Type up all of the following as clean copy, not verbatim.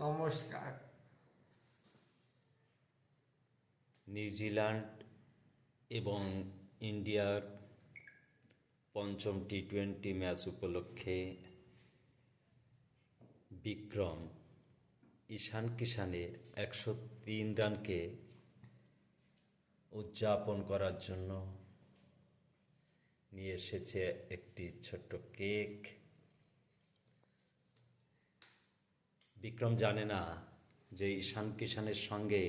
নমস্কার। নিউজিল্যান্ড এবং ইন্ডিয়ার পঞ্চম টি-20 ম্যাচ উপলক্ষে বিক্রম ঈশান কিষানের 103 রানকে উদযাপন করার জন্য নিয়ে এসেছে একটি ছোট্ট কেক। বিক্রম জানে না যে ঈশান কিষানের সঙ্গে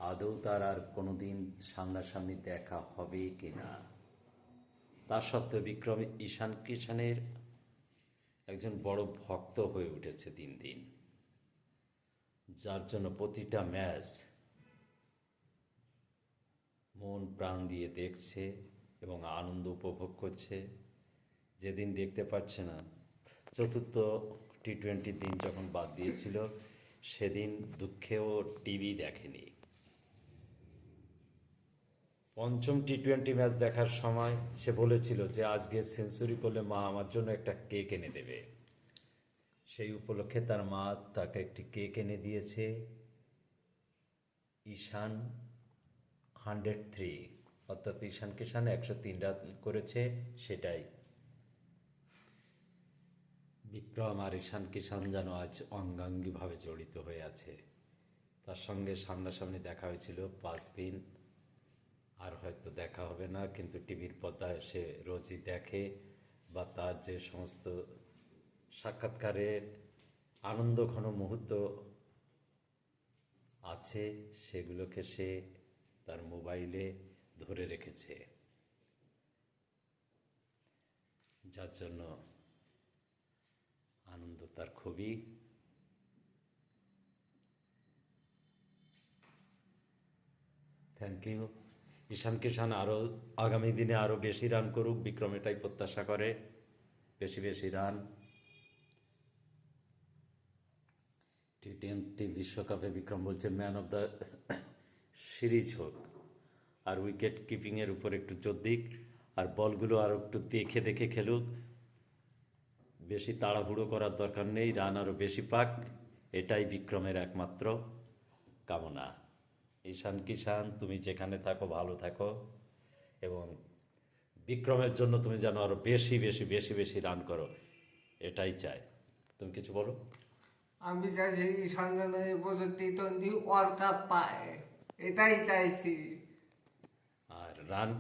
আদৌ তার আর কোনোদিন সামনাসামনি দেখা হবে কিনা। তা সত্ত্বেও বিক্রম ঈশান কিষানের একজন বড় ভক্ত হয়ে উঠেছে দিন দিন, যার জন্য প্রতিটা ম্যাচ মন প্রাণ দিয়ে দেখছে এবং আনন্দ উপভোগ করছে। যেদিন দেখতে পাচ্ছে না, চতুর্থ টি-20 দিন যখন বাদ দিয়েছিল, সেদিন দুঃখেও টিভি দেখেনি। পঞ্চম টি-20 ম্যাচ দেখার সময় সে বলেছিল যে আজকে সেঞ্চুরি করলে মা আমার জন্য একটা কেক এনে দেবে। সেই উপলক্ষে তার মা তাকে একটি কেক এনে দিয়েছে। ঈশান 103, অর্থাৎ ঈশান কিষান 103 রান করেছে, সেটাই। বিক্রম আর ঈশান কিষান যেন আজ অঙ্গাঙ্গিভাবে জড়িত হয়ে আছে। তার সঙ্গে সামনাসামনি দেখা হয়েছিল 5 দিন, আর হয়তো দেখা হবে না, কিন্তু টিভির পর্দায় সে রোজই দেখে বা তার যে সমস্ত সাক্ষাৎকারের আনন্দঘন মুহূর্ত আছে সেগুলোকে সে তার মোবাইলে ধরে রেখেছে, যার জন্য আনন্দ তার খুবই। Thank you. ঈশান কিষান আরও আগামী দিনে আরও বেশি রান করুক, বিক্রম এটাই প্রত্যাশা করে, বেশি বেশি রান। টি-20 বিশ্বকাপে বিক্রম বলছে ম্যান অফ দ্য সিরিজ হোক, আর উইকেট কিপিংয়ের উপর একটু জোর দিক, আর বলগুলো আরও একটু দেখে দেখে খেলুক। বেশি তাড়াহুড়ো করার দরকার নেই, রান আরও বেশি পাক, এটাই বিক্রমের একমাত্র কামনা। ঈশান কিষান, তুমি যেখানে থাকো ভালো থাকো, এবং বিক্রমের জন্য তুমি যেন আরও বেশি বেশি বেশি বেশি রান করো, এটাই চাই। তুমি কিছু বলো। আমি চাইছি ঈশান যেন এই বছর টি-20 ওয়ার্ল্ড কাপ পায়, এটাই চাইছি। আর রান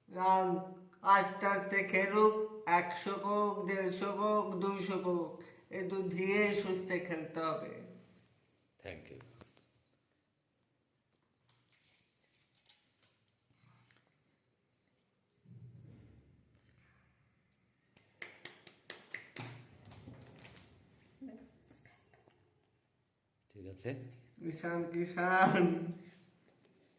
রান আস্তে আস্তে খেলুক, 100 হোক, 150 হোক, 200 হোক, একটু ধীরে সুস্থে খেলতে হবে। Thank you. ঠিক আছে। ঈশান কিষান।